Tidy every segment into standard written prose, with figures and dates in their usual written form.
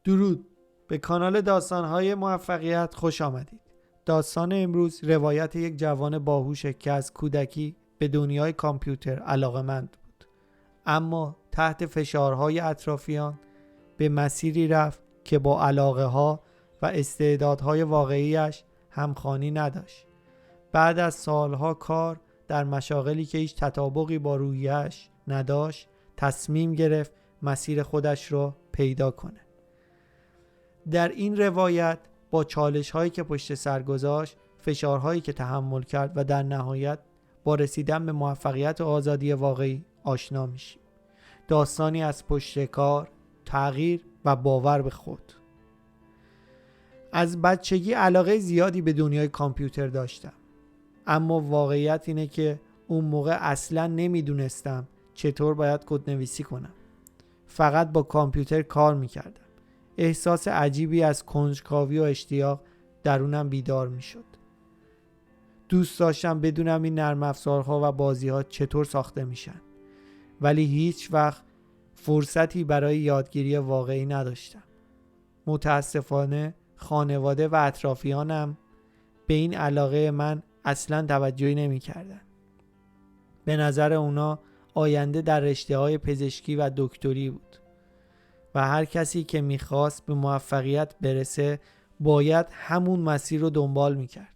درود به کانال داستان‌های موفقیت خوش آمدید. داستان امروز روایت یک جوان باهوشه که از کودکی به دنیای کامپیوتر علاقه‌مند بود، اما تحت فشارهای اطرافیان به مسیری رفت که با علاقه‌ها و استعدادهای واقعیش همخوانی نداشت. بعد از سالها کار در مشاغلی که هیچ تطابقی با روحیه‌اش نداشت، تصمیم گرفت مسیر خودش رو پیدا کنه. در این روایت با چالش‌هایی که پشت سر گذاشت، فشارهایی که تحمل کرد و در نهایت با رسیدن به موفقیت و آزادی واقعی آشنا میشیم. داستانی از پشت کار، تغییر و باور به خود. از بچگی علاقه زیادی به دنیای کامپیوتر داشتم، اما واقعیت اینه که اون موقع اصلاً نمیدونستم چطور باید کدنویسی کنم. فقط با کامپیوتر کار میکردم. احساس عجیبی از کنجکاوی و اشتیاق درونم بیدار می شد. دوست داشتم بدونم این نرم افزارها و بازی‌ها چطور ساخته میشن، ولی هیچ وقت فرصتی برای یادگیری واقعی نداشتم. متاسفانه خانواده و اطرافیانم به این علاقه من اصلاً توجهی نمی‌کردن. به نظر اونا آینده در رشته‌های پزشکی و دکتری بود و هر کسی که میخواست به موفقیت برسه باید همون مسیر رو دنبال میکرد.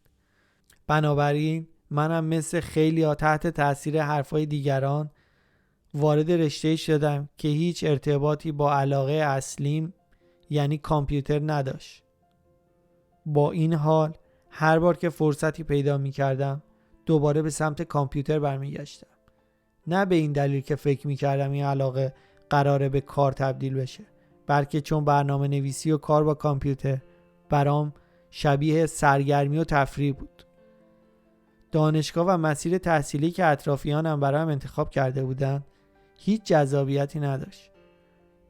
بنابراین منم مثل خیلی ها تحت تاثیر حرفای دیگران وارد رشته‌ای شدم که هیچ ارتباطی با علاقه اصلیم یعنی کامپیوتر نداشت. با این حال هر بار که فرصتی پیدا میکردم دوباره به سمت کامپیوتر برمیگشتم. نه به این دلیل که فکر میکردم این علاقه قراره به کار تبدیل بشه، بلکه چون برنامه نویسی و کار با کامپیوتر برام شبیه سرگرمی و تفریح بود. دانشگاه و مسیر تحصیلی که اطرافیانم برایم انتخاب کرده بودن هیچ جذابیتی نداشت.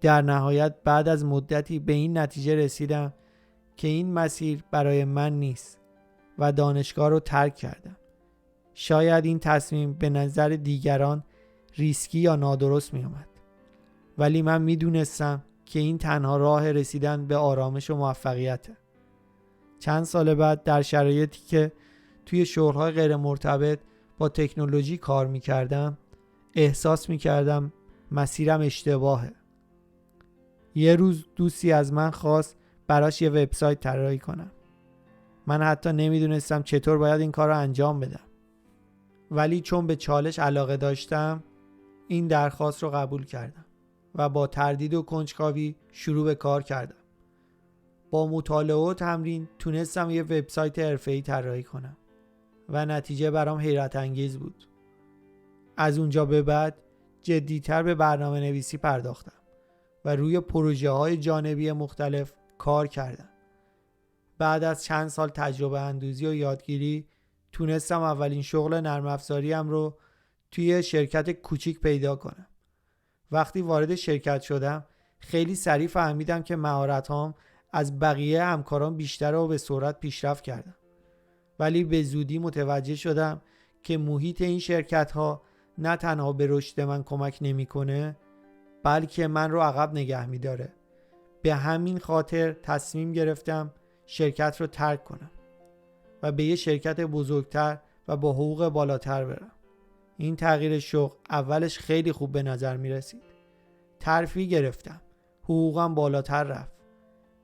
در نهایت بعد از مدتی به این نتیجه رسیدم که این مسیر برای من نیست و دانشگاه رو ترک کردم. شاید این تصمیم به نظر دیگران ریسکی یا نادرست می اومد، ولی من میدونستم که این تنها راه رسیدن به آرامش و موفقیته. چند سال بعد در شرایطی که توی شغل‌های غیر مرتبط با تکنولوژی کار میکردم احساس میکردم مسیرم اشتباهه. یه روز دوستی از من خواست براش یه وبسایت طراحی کنم. من حتی نمیدونستم چطور باید این کار رو انجام بدم، ولی چون به چالش علاقه داشتم این درخواست رو قبول کردم و با تردید و کنجکاوی شروع به کار کردم. با مطالعه و تمرین تونستم یه وبسایت حرفه‌ای طراحی کنم و نتیجه برام حیرت انگیز بود. از اونجا به بعد جدی‌تر به برنامه نویسی پرداختم و روی پروژه‌های جانبی مختلف کار کردم. بعد از چند سال تجربه اندوزی و یادگیری تونستم اولین شغل نرم افزاریم رو توی شرکت کوچیک پیدا کنم. وقتی وارد شرکت شدم خیلی سریع فهمیدم که مهارت‌هام از بقیه همکاران بیشتر و به سرعت پیشرفت کردم. ولی به زودی متوجه شدم که محیط این شرکت‌ها نه تنها به رشد من کمک نمی‌کنه، بلکه من رو عقب نگه می‌داره. به همین خاطر تصمیم گرفتم شرکت رو ترک کنم و به یه شرکت بزرگتر و با حقوق بالاتر برم. این تغییر شغل اولش خیلی خوب به نظر می رسید. ترفیع گرفتم، حقوقم بالاتر رفت،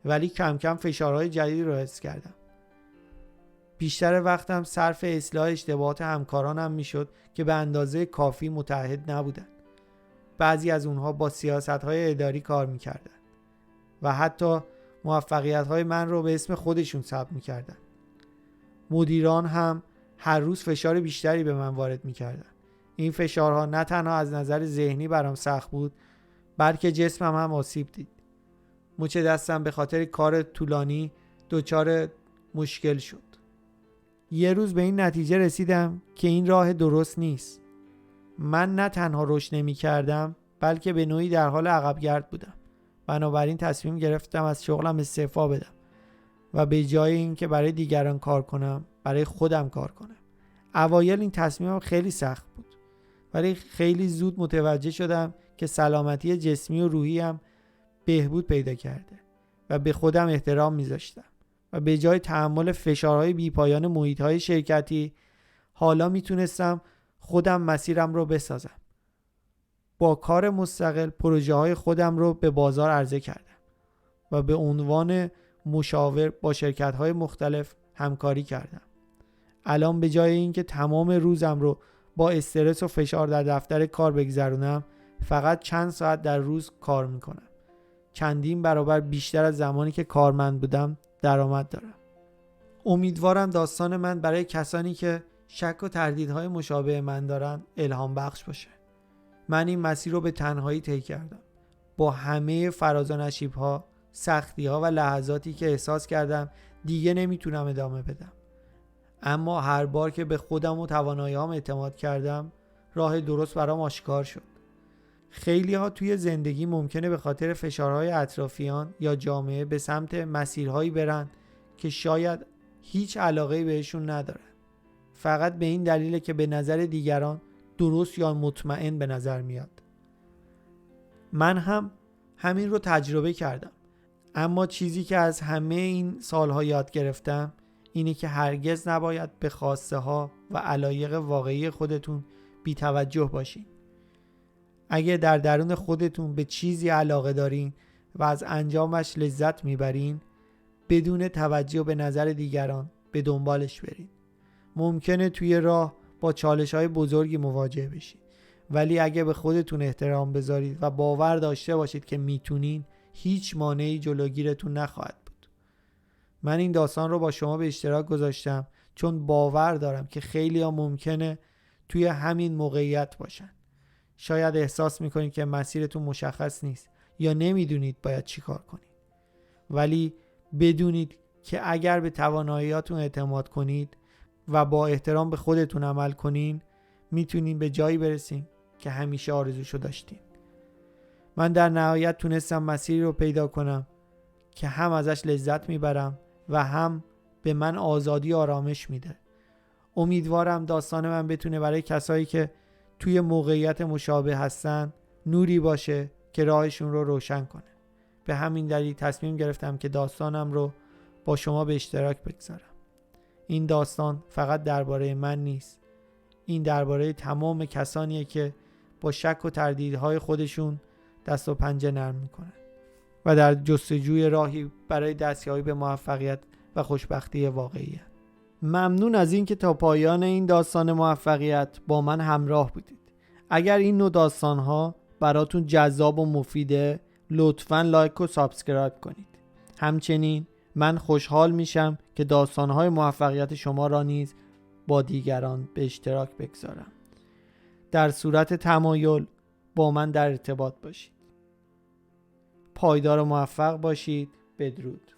ولی کم کم فشارهای جدید رو حس کردم. بیشتر وقتم صرف اصلاح اشتباهات همکارانم می شد که به اندازه کافی متعهد نبودن. بعضی از اونها با سیاستهای اداری کار می کردن و حتی موفقیت‌های من رو به اسم خودشون ثبت می کردن. مدیران هم هر روز فشار بیشتری به من وارد می کردن. این فشارها نه تنها از نظر ذهنی برام سخت بود، بلکه جسمم هم آسیب دید. مچ دستم به خاطر کار طولانی دچار مشکل شد. یه روز به این نتیجه رسیدم که این راه درست نیست. من نه تنها رشد نمی کردم، بلکه به نوعی در حال عقب گرد بودم. بنابراین تصمیم گرفتم از شغلم استعفا بدم و به جای اینکه برای دیگران کار کنم، برای خودم کار کنم. اوایل این تصمیمم خیلی سخت بود، ولی خیلی زود متوجه شدم که سلامتی جسمی و روحیم بهبود پیدا کرده و به خودم احترام میذاشتم و به جای تحمل فشارهای بیپایان محیطهای شرکتی حالا میتونستم خودم مسیرم رو بسازم. با کار مستقل پروژه های خودم رو به بازار عرضه کردم و به عنوان مشاور با شرکت های مختلف همکاری کردم. الان به جای اینکه تمام روزم رو با استرس و فشار در دفتر کار بگذرونم، فقط چند ساعت در روز کار میکنم. چندین برابر بیشتر از زمانی که کارمند بودم درآمد دارم. امیدوارم داستان من برای کسانی که شک و تردیدهای مشابه من دارن الهام بخش باشه. من این مسیر رو به تنهایی طی کردم. با همه فراز و نشیب‌ها، سختی‌ها و لحظاتی که احساس کردم دیگه نمیتونم ادامه بدم. اما هر بار که به خودم و توانایی‌هام اعتماد کردم، راه درست برام آشکار شد. خیلی‌ها توی زندگی ممکنه به خاطر فشارهای اطرافیان یا جامعه به سمت مسیرهایی برن که شاید هیچ علاقه‌ای بهشون ندارن. فقط به این دلیله که به نظر دیگران درست یا مطمئن به نظر میاد. من هم همین رو تجربه کردم. اما چیزی که از همه این سالها یاد گرفتم اینه که هرگز نباید به خواسته ها و علایق واقعی خودتون بی توجه باشین. اگه در درون خودتون به چیزی علاقه دارین و از انجامش لذت میبرین، بدون توجه به نظر دیگران به دنبالش برین. ممکنه توی راه با چالش‌های بزرگی مواجه بشید، ولی اگه به خودتون احترام بذارید و باور داشته باشید که میتونین، هیچ مانعی جلوگیرتون نخواهد بود. من این داستان رو با شما به اشتراک گذاشتم چون باور دارم که خیلی‌ها ممکنه توی همین موقعیت باشن. شاید احساس میکنید که مسیرتون مشخص نیست یا نمیدونید باید چی کار کنید، ولی بدونید که اگر به تواناییاتون اعتماد کنید و با احترام به خودتون عمل کنین، میتونین به جایی برسین که همیشه آرزوشو داشتین. من در نهایت تونستم مسیری رو پیدا کنم که هم ازش لذت میبرم و هم به من آزادی و آرامش میده. امیدوارم داستان من بتونه برای کسایی که توی موقعیت مشابه هستن نوری باشه که راهشون رو روشن کنه. به همین دلیل تصمیم گرفتم که داستانم رو با شما به اشتراک بگذارم. این داستان فقط درباره من نیست. این درباره تمام کسانیه که با شک و تردیدهای خودشون دست و پنجه نرم میکنن و در جستجوی راهی برای دستیابی به موفقیت و خوشبختی واقعی. ممنون از این که تا پایان این داستان موفقیت با من همراه بودید. اگر این نوع داستانها براتون جذاب و مفیده، لطفاً لایک و سابسکرایب کنید. همچنین من خوشحال میشم که داستانهای موفقیت شما را نیز با دیگران به اشتراک بگذارم. در صورت تمایل با من در ارتباط باشید. پایدار و موفق باشید. بدرود.